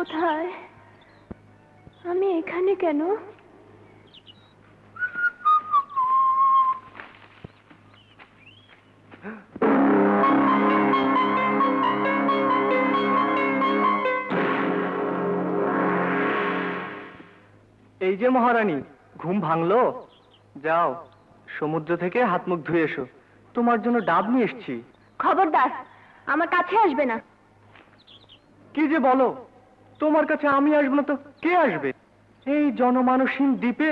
কোথায়? আমি এখানে কেন? এই যে মহারানী, ঘুম ভাঙলো? যাও সমুদ্র থেকে হাত মুখ ধুয়ে এসো, তোমার জন্য ডাব নিয়ে এসেছি। খবরদার, আমার কাছে আসবে না। কি যে বলো, তোমার কাছে আমি আসবো না তো কে আসবে? এই জনমানসহীন দ্বীপে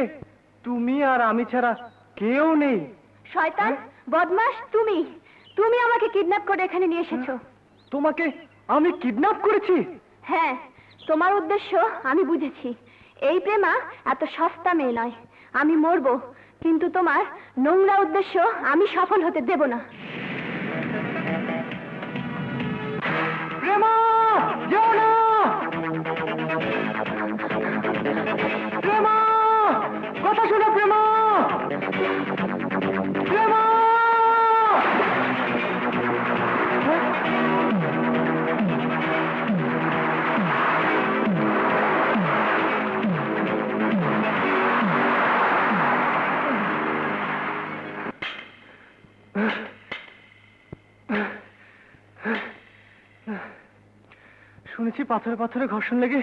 তুমি আর আমি ছাড়া কেউ নেই। শয়তান, বদমাশ, তুমি তুমি আমাকে কিডন্যাপ করে এখানে নিয়ে এসেছো। তোমাকে আমি কিডন্যাপ করেছি? হ্যাঁ, তোমার উদ্দেশ্য আমি বুঝেছি। এই প্রেমা এত সস্তা মেয়ে নয়। আমি মরবো, কিন্তু তোমার নোংরা উদ্দেশ্য আমি সফল হতে দেব না। প্রেমা, যেও না! প্রেমা, কথা শোনো প্রেমা! প্রেমা! শুনেছি পাথরে পাথরে ঘর্ষণ লেগে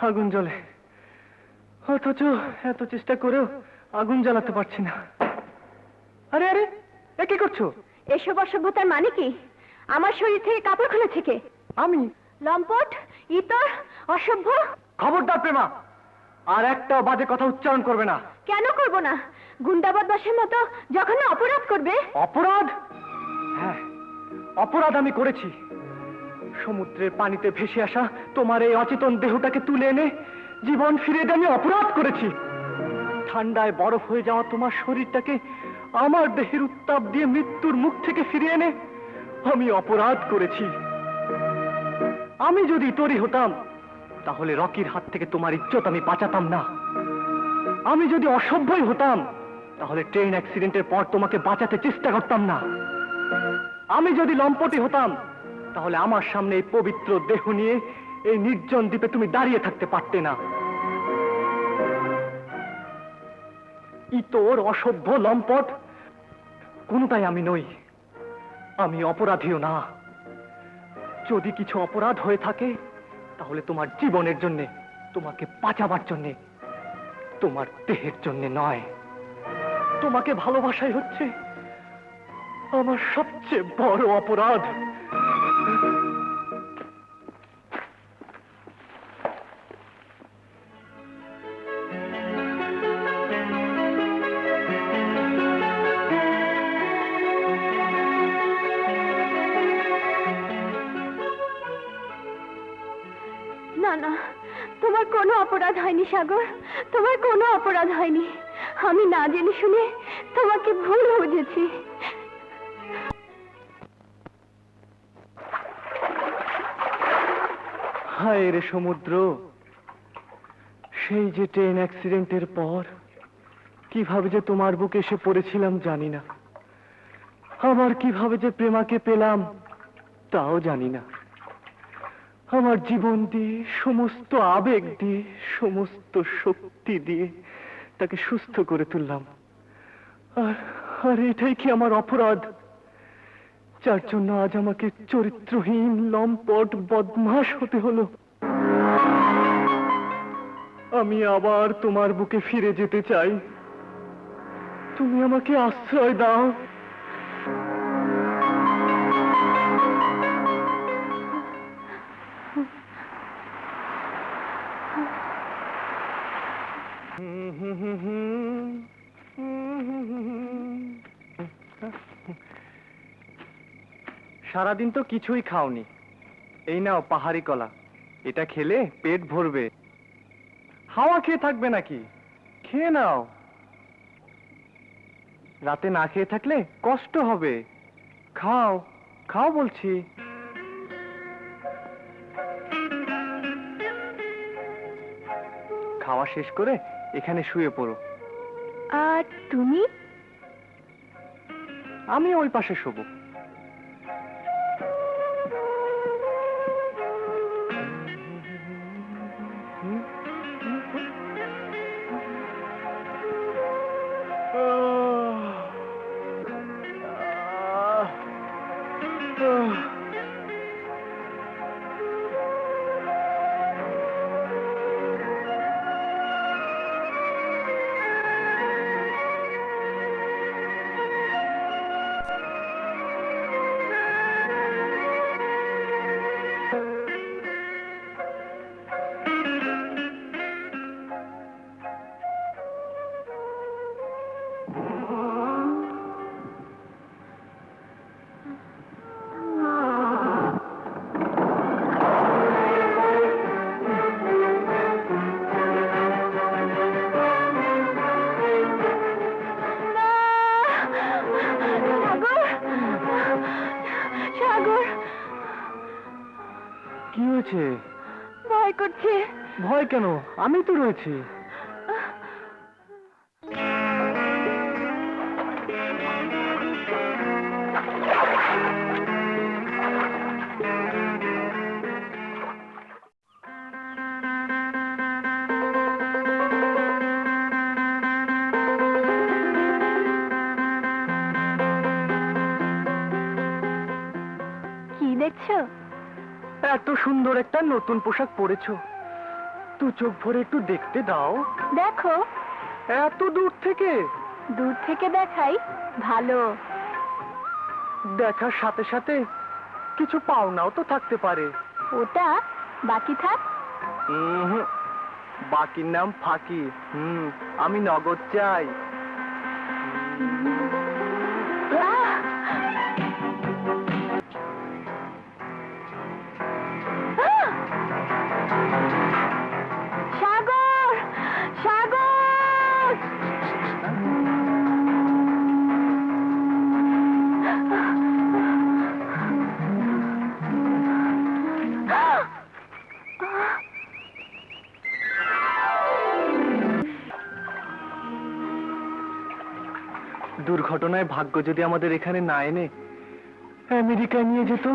আগুন জ্বলে, অথচ এত চেষ্টা করেও আগুন জ্বালাতে পারছি না। আরে আরে, এ কি করছো? এসব অসভ্যতার মানে কি? আমার শরীর থেকে কাপড় খুলেছে কে? আমি? লম্পট, ইতর, অসভ্য। খবরদার প্রেমা, আর একটা বাজে কথা উচ্চারণ করবে না। কেন করব না? গুন্ডা বদমাশের মতো যখন অপরাধ করবে। অপরাধ? হ্যাঁ, অপরাধ আমি করেছি। সমুদ্রের পানিতে ভেসে আসা তোমার এই অচেতন দেহটাকে তুলে এনে জীবন ফিরিয়ে দিয়ে আমি অপরাধ করেছি। ঠান্ডায় বরফ হয়ে যাওয়া তোমার শরীরটাকে আমার দেহের উত্তাপ দিয়ে মৃত্যুর মুখ থেকে ফিরিয়ে এনে আমি অপরাধ করেছি। আমি যদি তরি হতাম তাহলে রকির হাত থেকে তোমার ইজ্জত আমি বাঁচাতাম না। আমি যদি অসভ্যই হতাম তাহলে ট্রেন অ্যাক্সিডেন্টের পর তোমাকে বাঁচাতে চেষ্টা করতাম না। আমি যদি লম্পটে হতাম তাহলে আমার সামনে এই পবিত্র দেহ নিয়ে এই নির্জন দ্বীপে তুমি দাঁড়িয়ে থাকতে পারতে না। ইতর, অসভ্য, লম্পট কোনটাই আমি নই। আমি অপরাধীও না। যদি কিছু অপরাধ হয়ে থাকে তাহলে তোমার জীবনের জন্যে, তোমাকে বাঁচাবার জন্যে, তোমার দেহের জন্যে নয়। তোমাকে ভালোবাসাই হচ্ছে আমার সবচেয়ে বড় অপরাধ। না না, তোমার কোনো অপরাধ হয়নি সাগর, তোমার কোনো অপরাধ হয়নি। আমি না জেনে শুনে তোমাকে ভুল বুঝেছি। হায় রে সমুদ্র, সেই যে ট্রেন অ্যাক্সিডেন্টের পর কিভাবে যে তোমার বুকে এসে পড়েছিলাম জানি না। আবার কিভাবে যে প্রেমাকে পেলাম তাও জানি না। আমার জীবন দিয়ে, সমস্ত আবেগ দিয়ে, সমস্ত শক্তি দিয়ে তাকে সুস্থ করে তুললাম। আর আর এটাই কি আমার অপরাধ, যার জন্য আজ আমাকে চরিত্রহীন, লম্পট, বদমাশ হতে হলো? আমি আবার তোমার বুকে ফিরে যেতে চাই। তুমি আমাকে আশ্রয় দাও। সারাদিন তো কিছুই খাওনি। এই নাও পাহাড়ি কলা, এটা খেলে পেট ভরবে। হাওয়া খেয়ে থাকবে নাকি? খেয়ে নাও। রাতে না খেয়ে থাকলে কষ্ট হবে। খাও, খাও বলছি। খাওয়া শেষ করে এখানে শুয়ে পড়ো। আর তুমি? আমি ওই পাশে শোবো। কি হয়েছে? ভয় করছে। ভয় কেন? আমি তো রয়েছি। কি দেখছো? এত সুন্দর একটা নতুন পোশাক পরেছো, তু চোখ ভরে একটু দেখতে দাও। দেখো। এত দূর থেকে? দূর থেকে দেখাই ভালো। দেখার সাথে সাথে কিছু পাওনাও তো থাকতে পারে। ওটা বাকি থাক। উহুম, বাকির নাম ফাঁকি। আমি নগদ চাই। আহ! আহ! সাগর, সাগর! দুর্ঘটনায় ভাগ্য যদি আমাদের এখানে না এনে আমেরিকায় নিয়ে যেত।